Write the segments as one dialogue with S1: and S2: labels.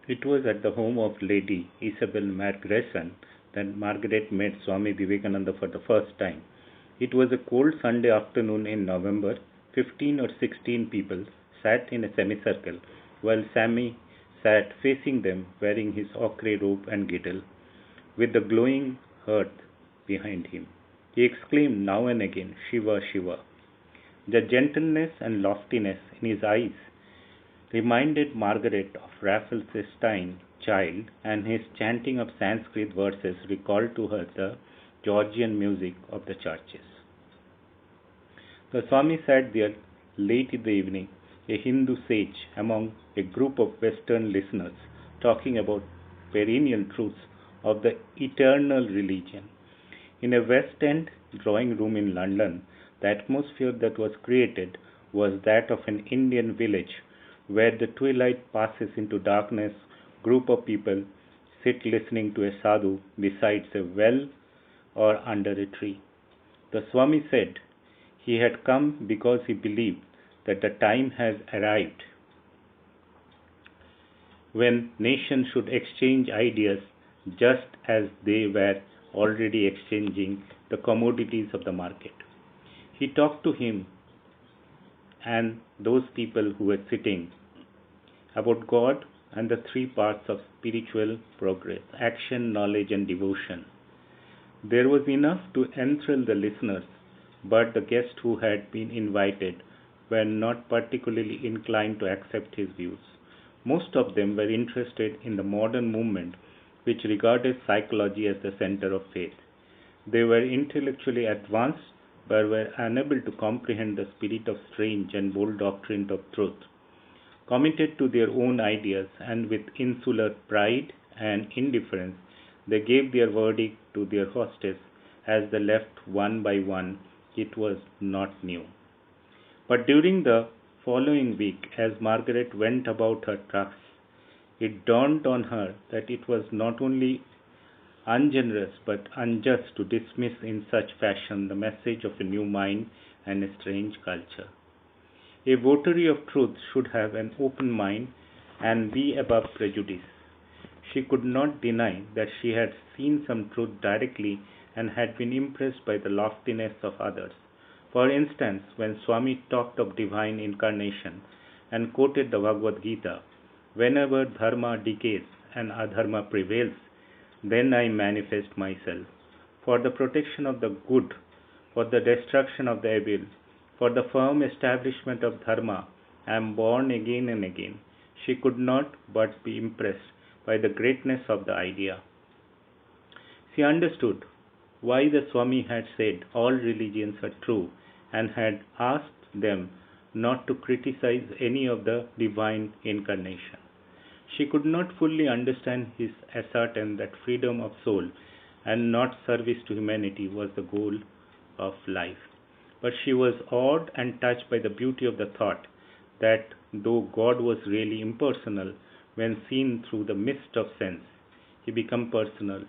S1: It was at the home of Lady Isabel Margrayson that Margaret met Swami Vivekananda for the first time. It was a cold Sunday afternoon in November. 15 or 16 people sat in a semicircle while Swami sat facing them wearing his ochre robe and girdle, with the glowing hearth behind him. He exclaimed now and again, Shiva, Shiva. The gentleness and loftiness in his eyes reminded Margaret of Raphael's Sistine Child, and his chanting of Sanskrit verses recalled to her the Georgian music of the churches. The Swami sat there late in the evening, a Hindu sage among a group of Western listeners, talking about perennial truths of the eternal religion. In a West End drawing room in London, the atmosphere that was created was that of an Indian village where the twilight passes into darkness. Group of people sit listening to a sadhu beside a well or under a tree. The Swami said he had come because he believed that the time has arrived when nations should exchange ideas just as they were already exchanging the commodities of the market. He talked to him and those people who were sitting about God and the three parts of spiritual progress: action, knowledge, and devotion. There was enough to enthrall the listeners, but the guests who had been invited were not particularly inclined to accept his views. Most of them were interested in the modern movement which regarded psychology as the center of faith. They were intellectually advanced but were unable to comprehend the spirit of strange and bold doctrine of truth. Committed to their own ideas and with insular pride and indifference, they gave their verdict to their hostess as they left one by one. It was not new. But during the following week, as Margaret went about her tasks, it dawned on her that it was not only ungenerous but unjust to dismiss in such fashion the message of a new mind and a strange culture. A votary of truth should have an open mind and be above prejudice. She could not deny that she had seen some truth directly and had been impressed by the loftiness of others. For instance, when Swami talked of divine incarnation and quoted the Bhagavad Gita, whenever dharma decays and adharma prevails, then I manifest myself. For the protection of the good, for the destruction of the evil, for the firm establishment of dharma, I am born again and again. She could not but be impressed by the greatness of the idea. She understood why the Swami had said all religions are true and had asked them not to criticize any of the divine incarnation. She could not fully understand his assertion that freedom of soul and not service to humanity was the goal of life. But she was awed and touched by the beauty of the thought that though God was really impersonal when seen through the mist of sense, he became personal.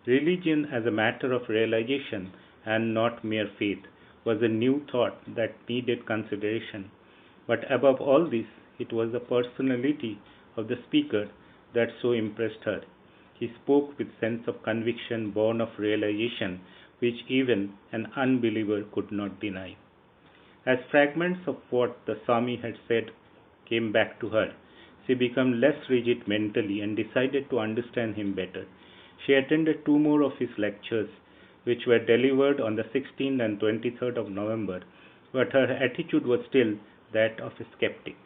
S1: Religion as a matter of realization and not mere faith was a new thought that needed consideration. But above all this, it was the personality of the speaker that so impressed her. He spoke with sense of conviction born of realization which even an unbeliever could not deny. As fragments of what the Swami had said came back to her, she became less rigid mentally and decided to understand him better. She attended two more of his lectures, which were delivered on the 16th and 23rd of November, but her attitude was still that of a skeptic.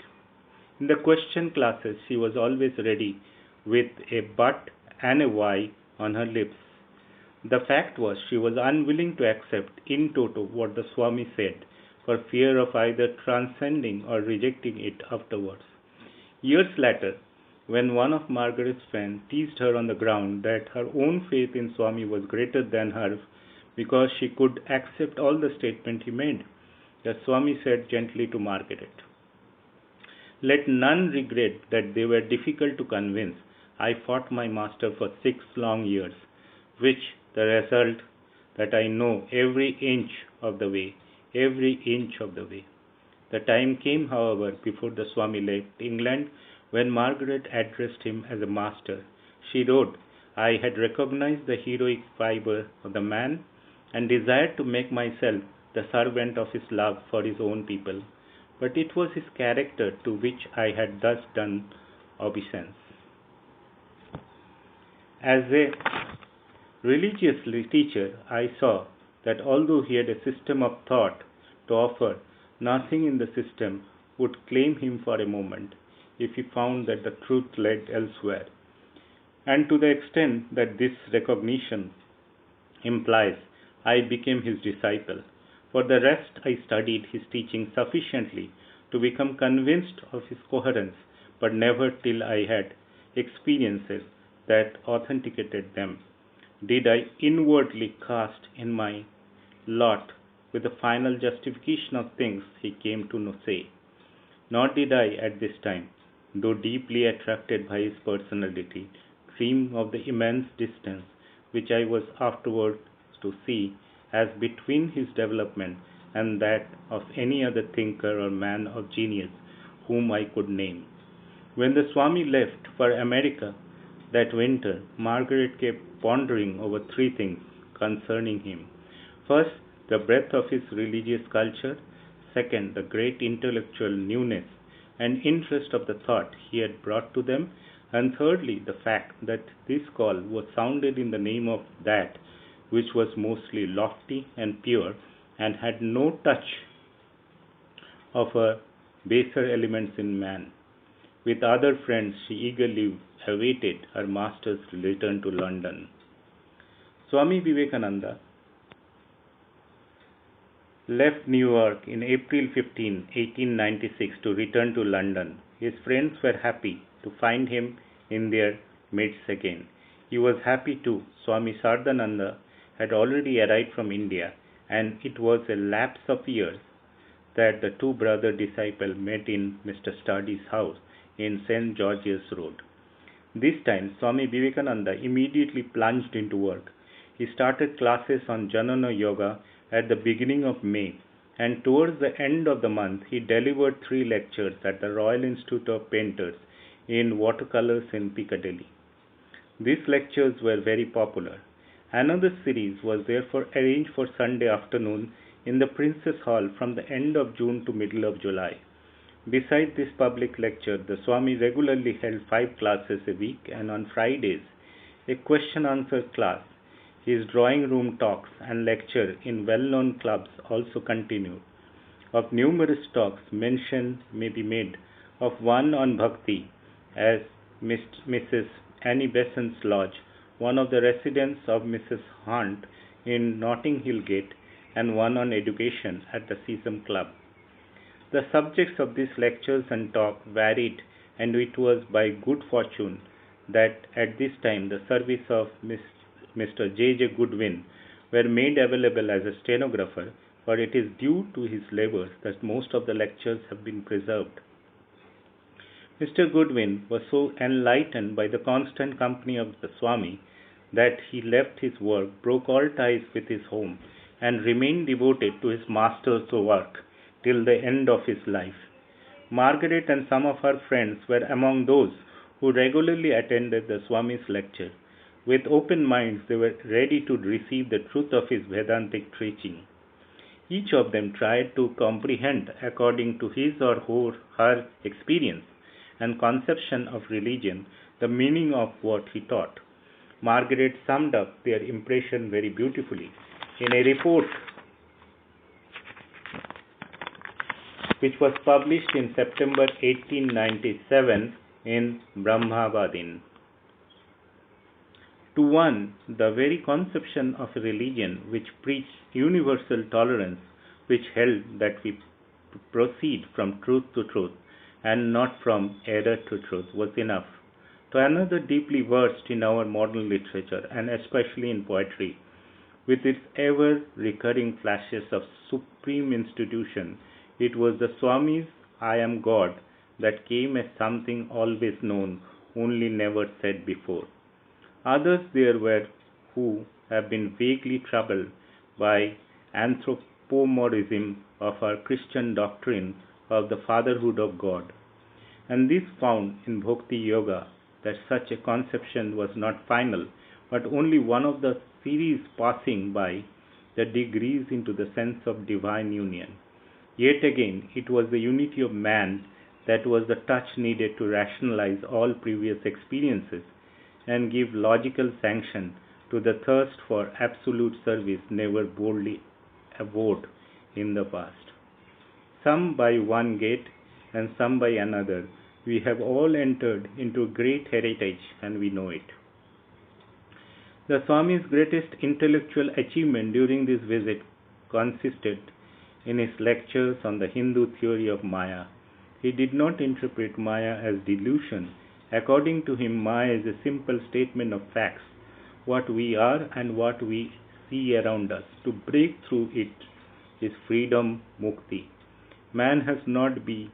S1: In the question classes, she was always ready with a but and a why on her lips. The fact was, she was unwilling to accept in toto what the Swami said, for fear of either transcending or rejecting it afterwards. Years later, when one of Margaret's friends teased her on the ground that her own faith in Swami was greater than hers because she could accept all the statements he made, the Swami said gently to Margaret, let none regret that they were difficult to convince. I fought my master for 6 long years, which the result that I know every inch of the way, every inch of the way. The time came, however, before the Swami left England, When Margaret addressed him as a master, she wrote, I had recognized the heroic fiber of the man and desired to make myself the servant of his love for his own people, but it was his character to which I had thus done obeisance. As a religious teacher, I saw that although he had a system of thought to offer, nothing in the system would claim him for a moment if he found that the truth led elsewhere. And to the extent that this recognition implies, I became his disciple. For the rest, I studied his teaching sufficiently to become convinced of his coherence, but never till I had experiences that authenticated them did I inwardly cast in my lot with the final justification of things he came to say. Nor did I at this time, though deeply attracted by his personality, dream of the immense distance which I was afterwards to see as between his development and that of any other thinker or man of genius whom I could name. When the Swami left for America that winter, Margaret kept pondering over three things concerning him. First, the breadth of his religious culture. Second, the great intellectual newness and interest of the thought he had brought to them. And thirdly, the fact that this call was sounded in the name of that which was mostly lofty and pure and had no touch of baser elements in man. With other friends, she eagerly awaited her master's return to London. Swami Vivekananda left New York in April 15, 1896 to return to London. His friends were happy to find him in their midst again. He was happy too. Swami Sardananda had already arrived from India, and it was a lapse of years that the two brother disciples met in Mr. Study's house in St. George's Road. This time, Swami Vivekananda immediately plunged into work. He started classes on Jnana Yoga at the beginning of May, and towards the end of the month, he delivered 3 lectures at the Royal Institute of Painters in watercolors in Piccadilly. These lectures were very popular. Another series was therefore arranged for Sunday afternoon in the Princess Hall from the end of June to middle of July. Besides this public lecture, the Swami regularly held 5 classes a week, and on Fridays, a question-answer class. His drawing room talks and lecture in well-known clubs also continued. Of numerous talks, mention may be made of one on Bhakti as Mrs. Annie Besant's Lodge, one of the residence of Mrs. Hunt in Notting Hill Gate, and one on education at the Sesame Club. The subjects of these lectures and talk varied, and it was by good fortune that at this time the service of Mr. J. J. Goodwin were made available as a stenographer, for it is due to his labors that most of the lectures have been preserved. Mr. Goodwin was so enlightened by the constant company of the Swami that he left his work, broke all ties with his home, and remained devoted to his master's work till the end of his life. Margaret and some of her friends were among those who regularly attended the Swami's lecture. With open minds, they were ready to receive the truth of his Vedantic preaching. Each of them tried to comprehend, according to his or her experience and conception of religion, the meaning of what he taught. Margaret summed up their impression very beautifully in a report which was published in September 1897 in Brahmavadin. To one, the very conception of a religion which preached universal tolerance, which held that we proceed from truth to truth and not from error to truth, was enough. To another deeply versed in our modern literature, and especially in poetry, with its ever-recurring flashes of supreme institution, it was the Swami's I am God that came as something always known, only never said before. Others there were who have been vaguely troubled by anthropomorphism of our Christian doctrine of the fatherhood of God, And this found in Bhakti Yoga that such a conception was not final, but only one of the series passing by the degrees into the sense of divine union. Yet again, it was the unity of man that was the touch needed to rationalize all previous experiences and give logical sanction to the thirst for absolute service never boldly avowed in the past. Some by one gate and some by another, we have all entered into great heritage and we know it. The Swami's greatest intellectual achievement during this visit consisted in his lectures on the Hindu theory of Maya. He did not interpret Maya as delusion. According to him, Maya is a simple statement of facts, what we are and what we see around us. To break through it is freedom, mukti. Man has not been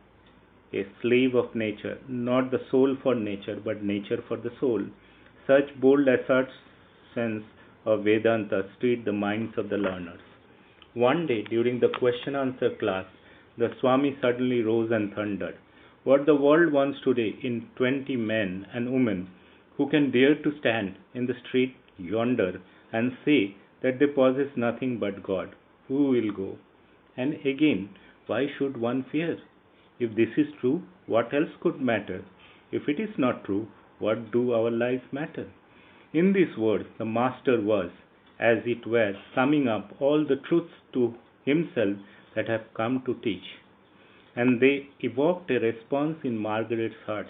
S1: a slave of nature, not the soul for nature, but nature for the soul. Such bold assertions of Vedanta stirred the minds of the learners. One day, during the question-answer class, the Swami suddenly rose and thundered, "What the world wants today in 20 men and women who can dare to stand in the street yonder and say that they possess nothing but God. Who will go? And again, why should one fear? If this is true, what else could matter? If it is not true, what do our lives matter?" In these words, the Master was, as it were, summing up all the truths to himself that have come to teach. And they evoked a response in Margaret's heart.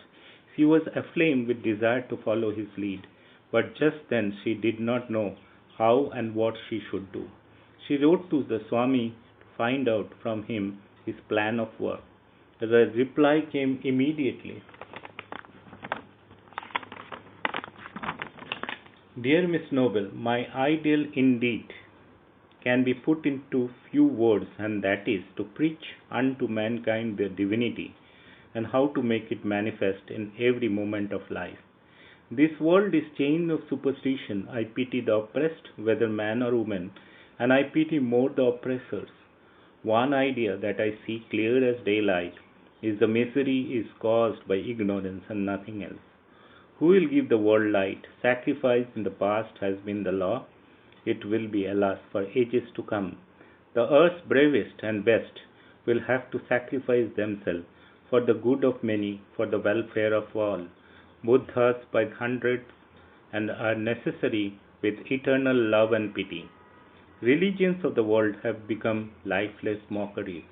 S1: She was aflame with desire to follow his lead, but just then she did not know how and what she should do. She wrote to the Swami to find out from him his plan of work. The reply came immediately. "Dear Miss Noble, my ideal indeed can be put into few words, and that is to preach unto mankind their divinity and how to make it manifest in every moment of life. This world is chained of superstition. I pity the oppressed, whether man or woman, and I pity more the oppressors. One idea that I see clear as daylight is the misery is caused by ignorance and nothing else. Who will give the world light? Sacrifice in the past has been the law. It will be, alas, for ages to come. The earth's bravest and best will have to sacrifice themselves for the good of many, for the welfare of all. Buddhas by hundreds and are necessary with eternal love and pity. Religions of the world have become lifeless mockeries.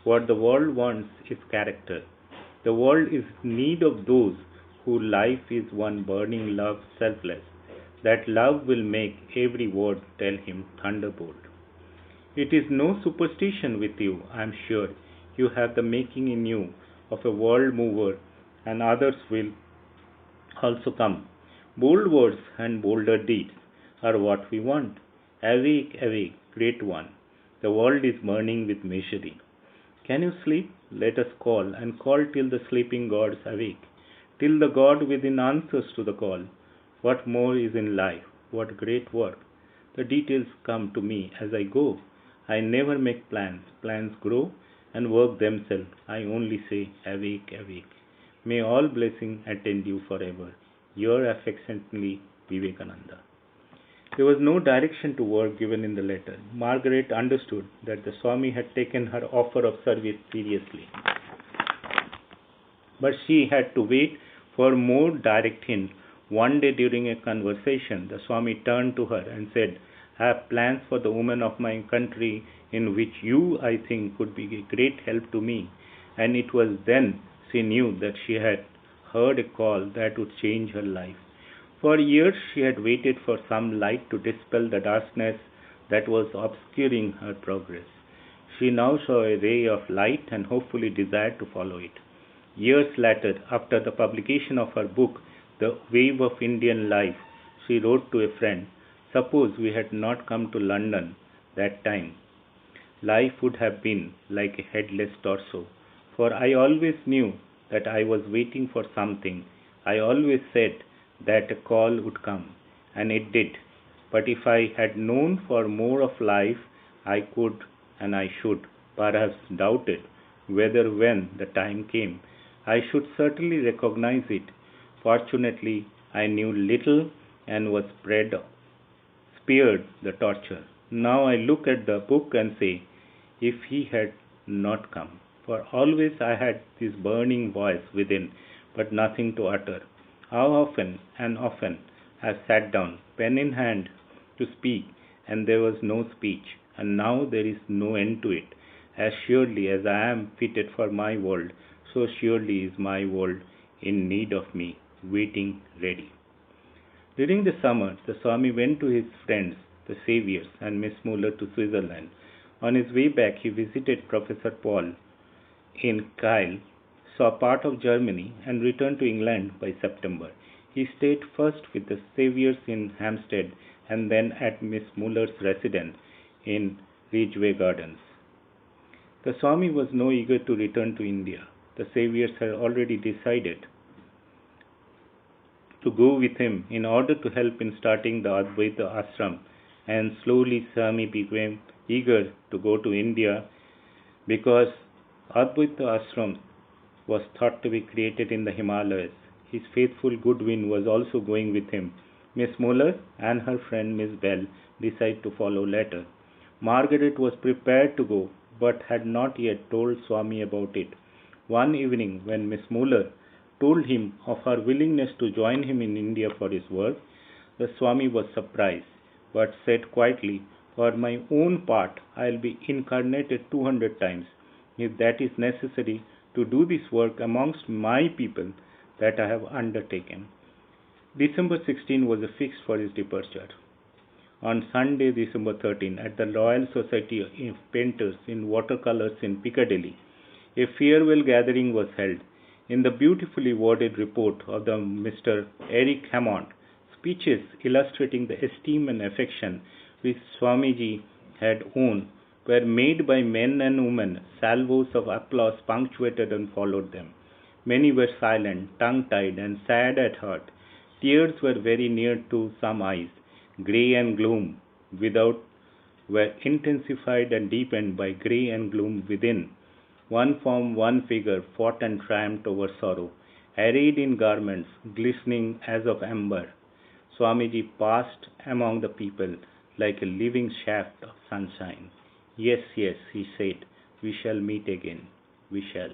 S1: What the world wants is character. The world is in need of those whose life is one burning love, selfless. That love will make every word tell him thunderbolt. It is no superstition with you, I am sure. You have the making in you of a world mover, and others will also come. Bold words and bolder deeds are what we want. Awake, awake, great one. The world is burning with misery. Can you sleep? Let us call, and call till the sleeping gods awake, till the God within answers to the call. What more is in life? What great work? The details come to me as I go. I never make plans. Plans grow and work themselves. I only say, awake, awake. May all blessing attend you forever. Your affectionately, Vivekananda. There was no direction to work given in the letter. Margaret understood that the Swami had taken her offer of service seriously. But she had to wait for more direct hint. One day during a conversation, the Swami turned to her and said, I have plans for the women of my country in which you, I think, could be a great help to me. And it was then she knew that she had heard a call that would change her life. For years she had waited for some light to dispel the darkness that was obscuring her progress. She now saw a ray of light and hopefully desired to follow it. Years later, after the publication of her book, The Wave of Indian Life, she wrote to a friend, suppose we had not come to London that time. Life would have been like a headless torso, for I always knew that I was waiting for something. I always said that a call would come, and it did. But if I had known for more of life, I could and I should, perhaps doubted whether when the time came, I should certainly recognize it. Fortunately, I knew little and was spared the torture. Now I look at the book and say, if he had not come. For always I had this burning voice within, but nothing to utter. How often and often I sat down, pen in hand, to speak, and there was no speech, and now there is no end to it. As surely as I am fitted for my world, so surely is my world in need of me, waiting ready. During the summer, the Swami went to his friends, the Saviors, and Miss Muller to Switzerland. On his way back, he visited Professor Paul in Kiel, saw part of Germany, and returned to England by September. He stayed first with the Saviors in Hampstead and then at Miss Muller's residence in Ridgeway Gardens. The Swami was no eager to return to India. The Saviors had already decided to go with him in order to help in starting the Advaita ashram, and slowly Swami became eager to go to India because Advaita ashram was thought to be created in the Himalayas. His faithful Goodwin was also going with him. Miss Muller and her friend Miss Bell decided to follow later. Margaret was prepared to go, but had not yet told Swami about it. One evening, when Miss Muller told him of her willingness to join him in India for his work, the Swami was surprised, but said quietly, for my own part, I'll be incarnated 200 times, if that is necessary, to do this work amongst my people that I have undertaken. December 16 was fixed for his departure. On Sunday, December 13, at the Royal Society of Painters in Watercolours in Piccadilly, a farewell gathering was held. In the beautifully worded report of the Mr. Eric Hammond, speeches illustrating the esteem and affection which Swamiji had won were made by men and women. Salvos of applause punctuated and followed them. Many were silent, tongue-tied, and sad at heart. Tears were very near to some eyes. Grey and gloom without were intensified and deepened by grey and gloom within. One form, one figure fought and triumphed over sorrow, arrayed in garments glistening as of amber. Swamiji passed among the people like a living shaft of sunshine. Yes, yes, he said, we shall meet again. We shall.